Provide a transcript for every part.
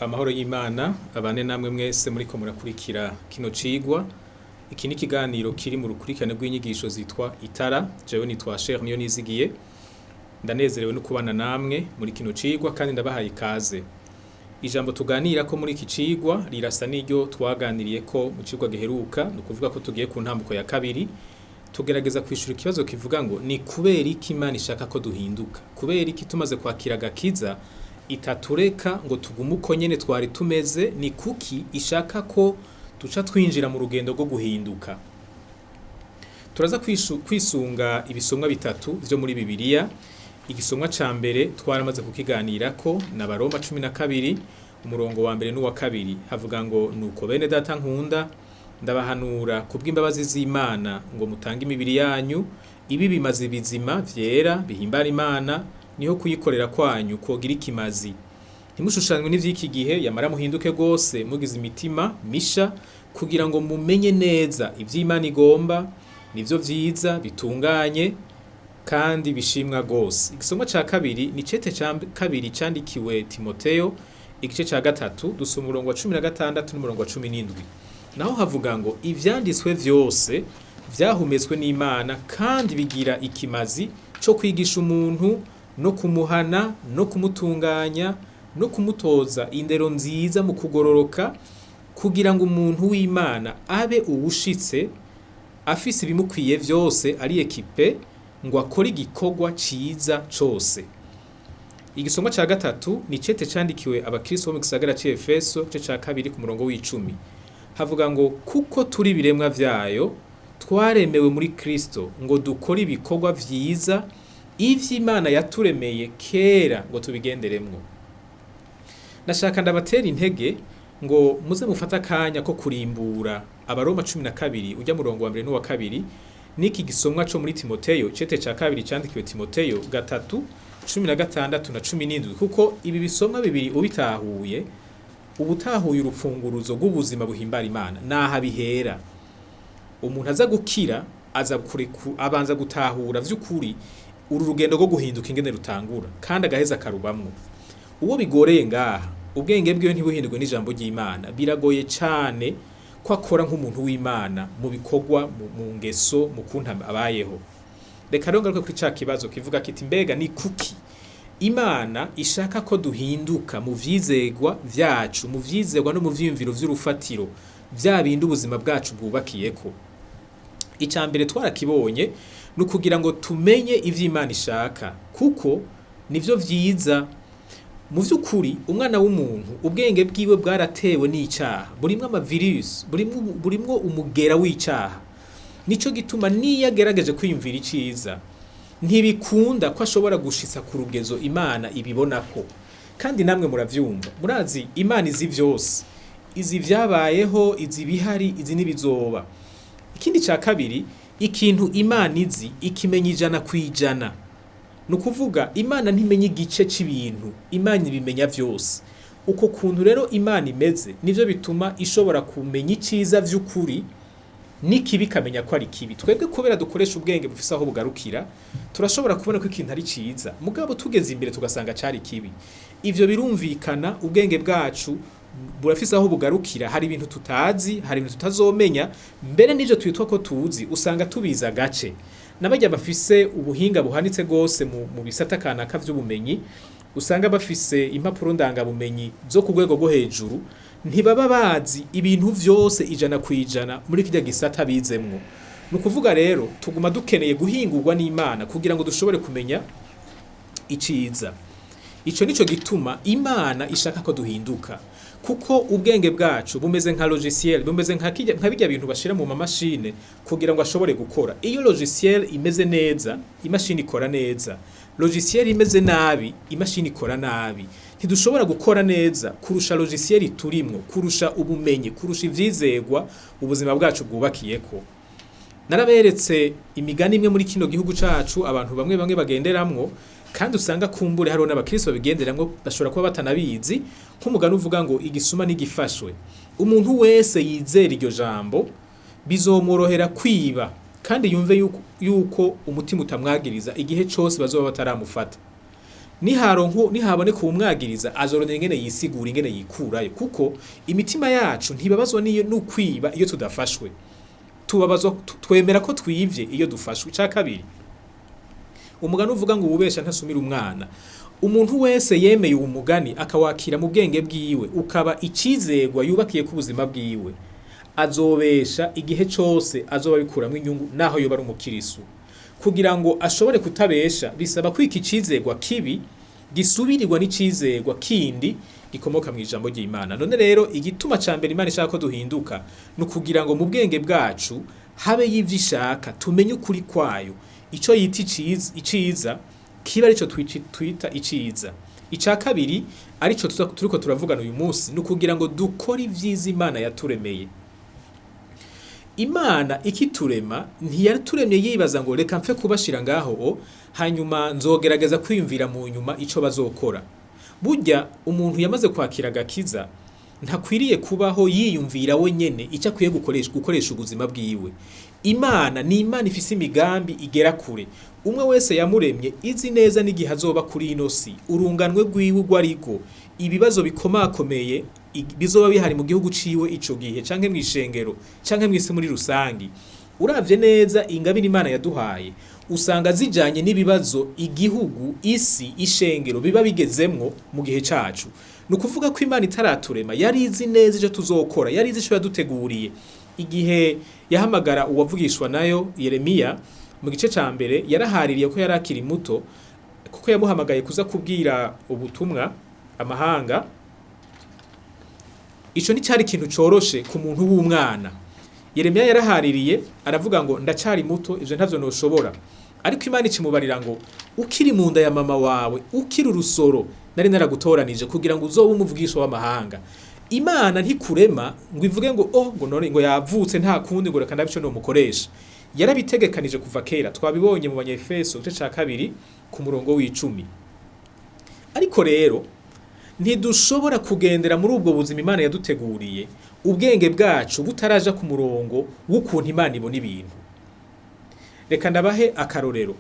Amahoro y'Imana abane namwe mwese muriko murakurikira kino cigwa. Iki ni ikiganiro kiri mu rukurikirane rw'inyigisho zitwa Itara. Jewe nitwa Cher Niyonizigiye. Ndanezerewe no kubana namwe muri kino cigwa kandi ndabahaye ikaze. Ijambo tuganira ko muri iki cigwa rirasa n'iryo twaganiriye ko mu cigwa giheruka, no kuvuga ko tugiye ku ntambuko ya kabiri. Tugerageza kwishura ikibazo kivuga ngo ni kubera iki Imana ishaka ko duhinduka? Kubera iki tumaze kwakira agakiza itatureka ngo tugume uko nyene twari tumeze? Ni kuki ishaka ko tuca twinjira mu rugendo rwo guhinduka? Turaza kwisunga ibisomwa bitatu vyo muri Bibiliya. Igisomwa ca mbere twaramaze kukiganirako na Baroma 12 umurongo wa mbere n'uwa kabiri, havuga ngo nuko bene data nkunda ndabahanura kubw'imbabazi z'Imana ngo mutange imibiri yanyu ibi bimaze bizima vyera bihimbara Imana, niho kuyikorera kwanyu kogira ikimazi. Ntimushushanywe n'ivy'iki gihe, yamara muhinduke gose mugize imitima misha kugira ngo mumenye neza ivy'Imana igomba, nivyo vyiza bitunganye kandi bishimwa gose. Igisomwa ca kabiri ni cete ca kabiri candikiwe Timoteyo, igice ca gatatu dusoma umurongo wa 16 n'umurongo wa 17. Naho havuga ngo ivyanditswe vyose vyahumetswe n'Imana kandi bigira ikimazi co kwigisha umuntu no kumuhana no kumutunganya no kumutoza indero nziza mu kugororoka, kugira ngo umuntu w'Imana abe uwushitse afise ibimukwiye vyose, ari ekipe ngo akore igikorwa ciza cose. Igisomwa ca gatatu ni cete candikiwe abakristo bo mu gisagara c'Efeso, igice ca kabiri ku murongo w'10. Havuga ngo kuko turi biremwa vyayo twaremewe muri Kristo ngo dukore ibikorwa vyiza ivy'Imana yaturemeye kera ngo tubigenderemwo. Nashaka ndabatera intege ngo muze mufata akanya ko kurimbura Abaroma 12 ujya murongo wa mbere n'uwa kabiri, niki gisomwa co muri Timoteyo, cete ca kabiri candikiwe Timoteyo 3:16 na 17, kuko ibi bisomwa bibiri ubitahuye ubutahuye urupfunguruzo rw'ubuzima buhimbara Imana. Naha bihera umuntu aza gukira, abanza gutahura vy'ukuri uru rugendo rwo guhinduka ingene rutangura kandi agaheza akarubamwo. Uwo bigoreye ngaha ubwenge bwiwe ntibuhindurwe n'ijambo ry'Imana, biragoye cane ko akora nk'umuntu w'Imana mu bikorwa, mu ngeso, mu kuntu abayeho. Reka rero ngaruke kuri ca kibazo kivuga kiti mbega ni kuki Imana ishaka ko duhinduka mu vyizegwa vyacu, mu vyizegwa no mu vyiyumviro vy'urufatiro vya bindi ubuzima bwacu bwubakiyeko? Icambere twarakibonye no kugira ngo tumenye ivy'Imana ishaka, kuko nivyo vyiza. Mu vy'ukuri umwana w'umuntu ubwenge bwiwe bwaratewe n'icaha, burimwo amavirus, burimwo umugera w'icaha. Nico gituma niyo agerageje kwiyumvira iciza ntibikunda ko ashobora gushitsa ku rugezo Imana ibibonako. Kandi namwe muravyumva, murazi Imana izi vyose, izi vyabayeho, izi bihari, izi nibizoba. Ikindi ca kabiri, ikintu Imana izi ikimenya 100%. Nukuvuga Imana ntimenye igice c'ibintu, Imana ibimenya vyose. Uko kuntu rero Imana imeze nivyo bituma ishobora kumenya iciza vy'ukuri n'ikibi kamenya ko ari kibi. Twebwe kubera dukoresha ubwenge bufise aho bugarukira, turashobora kubona ko ikintu ari ciza, mugabo tugeze imbere tugasanga cari kibi. Ivyo birumvikana, ubwenge bwacu burafise aho bugarukira, hari ibintu tutazi, hari ibintu tutazomenya, mbere n'ivyo twitwa ko tuzi usanga tubiza gace. N'abajya bafise ubuhinga buhanitse gose mu bisata kanaka vy'ubumenyi, usanga bafise impapuro ndangabumenyi zo ku rwego rwo hejuru, ntibaba bazi ibintu vyose 100% muri kirya gisata bizemwo. Nukuvuga rero tuguma dukeneye guhingurwa n'Imana kugira ngo dushobore kumenya iciza. Ico nico gituma Imana ishaka ko duhinduka, kuko ubwenge bwacu bumeze nka logiciel, bumeze nka bijya bintu bashira mu mamashine kugira ngo ashobore gukora. Iyo logiciel imeze neza, imashini ikora neza. Logiciel imeze nabi, imashini ikora nabi. Ntidushobora gukora neza kurusha logiciel turimwo, kurusha ubumenyi, kurusha ivyizegwa ubuzima bwacu bwubakiyeko. Naraberetse imigani imwe muri kino gihugu cacu abantu bamwe bagenderamwo, kandi usanga kumbure hariho n'abakristo babigenderamwo bashobora kuba batanabizi, nk'umugani uvuga ngo igisuma n'igifashwe. Umuntu wese yizera iryo jambo bizomworohera kwiba kandi yumve yuko umutima utamwagiriza igihe cose bazoba bataramufata. nihaboneka umwagiriza azorondera ingene yisigura ingene yikurayo, kuko imitima yacu ntibabazwa niyo n'ukwiba iyo tudafashwe, twemera ko twivye iyo dufashwe. Ca kabiri, umugani uvuga ngo ububesha ntasumira umwana. Umuntu wese yemeye uwo mugani akawakira mu bwenge bwiwe, ukaba icizegwa yubakiye ku buzima bwiwe, azobesha igihe cose, azoba bikuramwo inyungu naho yoba ari umukirisu. Kugira ngo ashobore kutabesha bisaba ko iki cizegwa kibi gisubirirwa n'icizegwa kindi gikomoka mu ijambo ry'Imana. None rero igituma ca mbere Imana ishaka ko duhinduka no kugira ngo mu bwenge bwacu habe y'ivyo ishaka, tumenye ukuri kwayo, ico yita iciza kiba arico twita iciza. Ica kabiri arico turiko turavugana uyu munsi no kugira ngo dukore ivyiza Imana yaturemeye. Imana ikiturema ntiyaturemye yibaza ngo reka mfe kubashira ngaho hanyuma nzogerageza kwiyumvira mu nyuma ico bazokora. Burya umuntu yamaze kwakira agakiza ntakwiriye kubaho yiyumvira we nyene icyo akwiye gukoresha ubuzima bwiwe. Imana ni Imana ifise imigambi igera kure. Umwe wese yamuremye izi neza n'igihe azoba kuri ino si, urunganwe rwiwe rwarigo, ibibazo bikomakomeye bizoba bihari mu gihugu ciwe ico gihe, canke mw'ishengero canke mw'isi muri rusangi. Uravye neza ingabire Imana yaduhaye usanga zijanye n'ibibazo igihugu, isi, ishengero biba bigezemwo mu gihe cacu. Nukuvuga ko Imana itaraturema yari izi neza ico tuzokora, yari izi ico yaduteguriye. Igihe yahamagara uwavugishwa nayo Yeremiya mu gice ca mbere, yarahaririye ko yarakiri muto, kuko yamuhamagaye kuza kubwira ubutumwa amahanga. Ico ni cari ikintu coroshe ku muntu w'umwana. Yeremiya yarahaririye aravuga ngo ndacari muto, ivyo ntavyo noshobora. Ariko Imana ikimubarira ngo ukiri mu nda ya mama wawe, ukiri urusoro nari naragutoranije kugira ngo uzobe umuvugisho w'amahanga. Imana ntikurema ngo ivuge ngo ngo none ngo yavutse nta kundi ngo reka ndabico no mukoresha. Yarabitegekanije kuva kera, twabibonye mu Banyefeso gice ca 2 ku murongo w'10. Ariko rero ntidushobora kugendera muri ubwo buzima Imana yaduteguriye ubwenge bwacu butaraja ku murongo w'ukuntu Imana ibona ibintu. Reka ndabahe akarorero.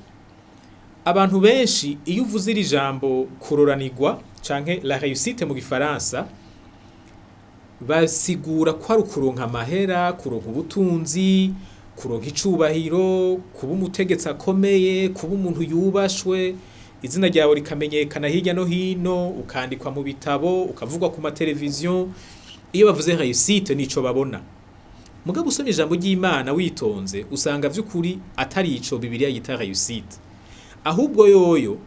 Abantu benshi iyo uvuze iri jambo kuroranirwa canke la réussite mu gifaransa, basigura ko ari ukuronka amahera, kuronka ubutunzi, kuronka icubahiro, kuba umutegetsi akomeye, kuba umuntu yubashwe, izina ryawe rikamenyekana hirya no hino, ukandikwa mu bitabo, ukavugwa ku mateleviziyo. Iyo bavuze réussite nico babona. Mugabo usomye ijambo ry'Imana witonze usanga vy'ukuri atari ico Bibiliya yita réussite. Ahubwo yoyo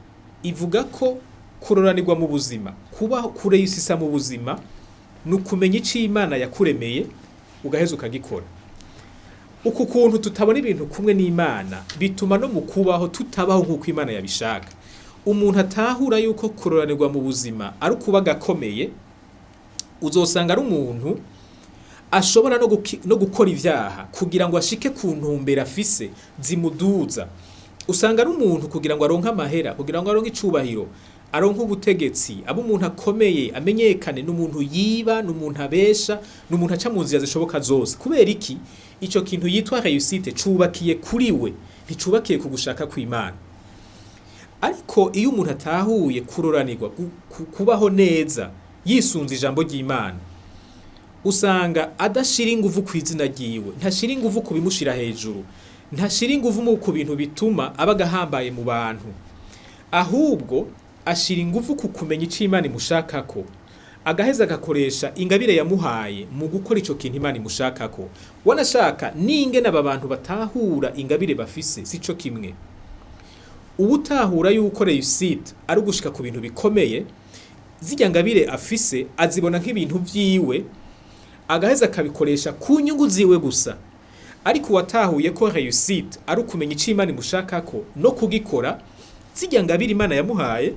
ivuga ko kuroranirwa mu buzima, kuba kureyisisa mu buzima, nukumenya ico Imana yakuremeye ugaheza ukagikora. Uku kuntu tutabona ibintu kumwe n'Imana bituma no mu kubaho tutabaho nk'uko Imana yabishaka. Umuntu atahura yuko kuroranirwa mu buzima ari ukuba gakomeye, uzosanga ari umuntu ashobora no gukora ivyaha kugira ngo ashike ku ntumbero afise zimuduza. Usanga ari umuntu kugira ngo aronke amahera, kugira ngo aronke icubahiro, aronke ubutegetsi, abo umuntu akomeye amenyekane, n'umuntu yiba, n'umuntu abesha, n'umuntu aca mu nzira zishoboka zose. Kubera iki? Ico kintu yitwa réussite cubakiye kuri we, nticubakiye ku gushaka kw'Imana. Ariko iyo umuntu atahuye kuroranirwa, kubaho neza yisunze ijambo ry'Imana, usanga adashira inguvu kw'izina ryiwe, ntashira inguvu kubimushira hejuru, ntashira inguvu mu ku bintu bituma abagahambaye mu bantu, ahubwo ashira inguvu ku kumenya ico Imana imushakako, agaheza agakoresha ingabire yamuhaye mu gukora ico kintu Imana imushakako. Wanashaka n'ingene aba bantu batahura ingabire bafise sico kimwe. Ubutahura yuko réussite ari ugushika ku bintu bikomeye, zirya ngabire afise azibona nk'ibintu vyiwe, agaheza akabikoresha ku nyungu ziwe gusa. Ariko watahuye ko réussite ari ukumenya ico Imana imushakako no kugikora, zirya ngabire Imana yamuhaye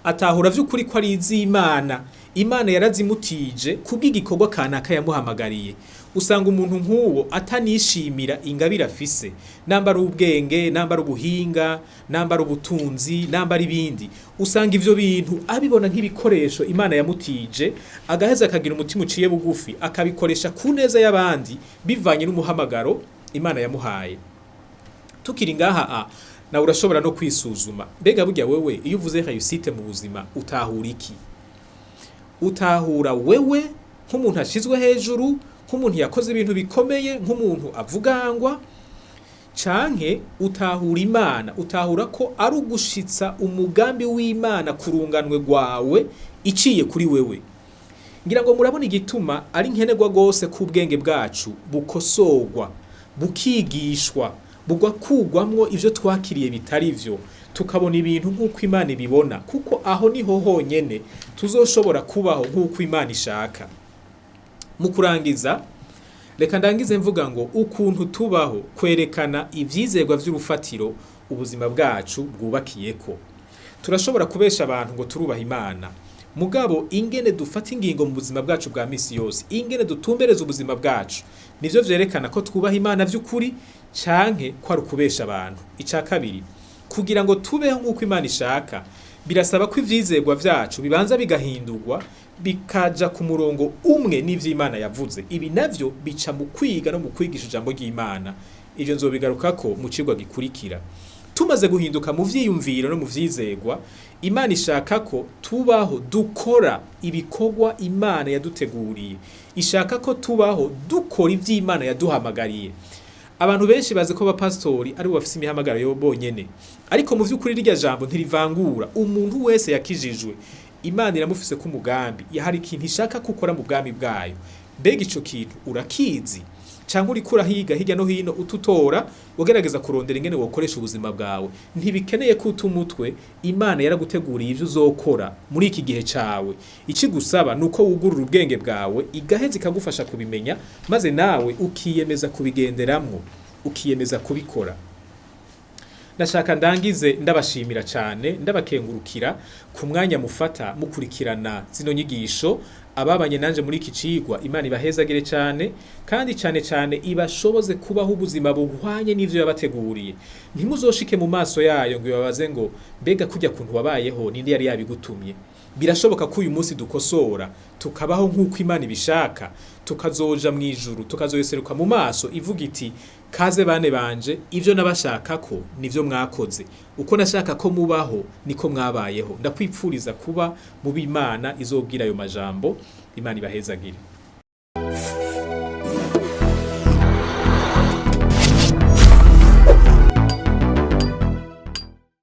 atahura vy'ukuri ko ari iz'Imana. Imana yarazimutije kubw'igikorwa kanaka yamuhamagariye. Usanga umuntu nk'uwo atanishimira ingabire afise, nambara ubwenge, nambara ubuhinga, nambara ubutunzi, nambara ibindi. Usanga ivyo bintu abibona nk'ibikoresho Imana yamutije, agaheza akagira umutima uciye bugufi, akabikoresha ku neza y'abandi bivanye n'umuhamagaro Imana yamuhaye. Tukiri ngaha nawe urashobora no kwisuzuma. Mbega burya wewe iyo uvuze réussite mu buzima utahura iki? Utahura wewe nk'umuntu ashizwe hejuru, nk'umuntu yakoze ibintu bikomeye, nk'umuntu avugangwa, canke utahura Imana, utahura ko ari ugushitsa umugambi w'Imana kurunganwe rwawe iciye kuri wewe. Ngira ngo murabona igituma ari nkenerwa gose ku bwenge bwacu bukosorwa, bukigishwa, bugakugwamwo ivyo twakiriye bitari vyo, tukabona ibintu nk'uko Imana ibibona, kuko aho niho honyene tuzoshobora kubaho nk'uko Imana ishaka. Mu kurangiza, reka ndangize mvuga ngo ukuntu tubaho kwerekana ivyizerwa vy'urufatiro ubuzima bwacu bwubakiyeko. Turashobora kubesha abantu ngo turubaha Imana, mugabo ingene dufata ingingo mu buzima bwacu bwa misi yose, ingene dutumbereza ubuzima bwacu, nivyo vyerekana ko twubaha Imana vy'ukuri canke ko ari ukubesha abantu. Ica kabiri, kugira ngo tubeho nk'uko Imana ishaka, birasaba ko ivyizerwa vyacu bibanza bigahindurwa, bikaja ku murongo umwe n'ivy'Imana yavuze. Ibi navyo bica mu kwiga no mu kwigisha ijambo ry'Imana. Ivyo nzobigarukako mu cigwa gikurikira. Tumaze guhinduka mu vyiyumviro no mu vyizerwa, Imana ishaka ko tubaho dukora ibikorwa Imana yaduteguriye. Ishaka ko tubaho dukora ivy'Imana yaduhamagariye. Abantu benshi bazi ko abapastori ari bo bafise imihamagaro yo bonyene, ariko mu vy'ukuri rirya jambo ntirivangura. Umuntu wese yakijijwe, Imana iramufise ku mugambi, yahari ikintu ishaka gukora mu bwami bwayo. Mbega ico kintu urakizi? Canke uriko urahiga hirya no hino ututora, ugerageza kurondera ingene wokoresha ubuzima bwawe. Ntibikeneye ko umutwe, Imana yaraguteguriye ivyo uzokora muri iki gihe cawe. Ikigusaba nuko wugurura ubwenge bwawe, igaheza ikagufasha kubimenya, maze nawe ukiyemeza kubigenderamwo, ukiyemeza kubikora. Ndashaka ndangize ndabashimira cyane, ndabakengurukira ku mwanya mufata mukurikirana zino nyigisho. Ababanye nanje muri iki cigwa, Imana ibahezagire cyane, kandi cyane ibashoboze kubaho ubuzima buhwanye n'ivyo yabateguriye. Ntimuzoshike mu maso yayo ngo babaze ngo mbega kujya kuntu wabayeho ninde yari yabigutumye. Birashoboka ko uyu munsi dukosora, tukabaho nk'uko Imana ibishaka, tukazoja mu ijuru, tukazoyeseruka mu maso ivuga iti kaze bane banje, ivyo nabashaka ko nivyo mwakoze, uko nashaka ko mubaho niko mwabayeho. Ndakwipfuriza kuba mu b'Imana izobwira ayo majambo. Imana ibahezagire.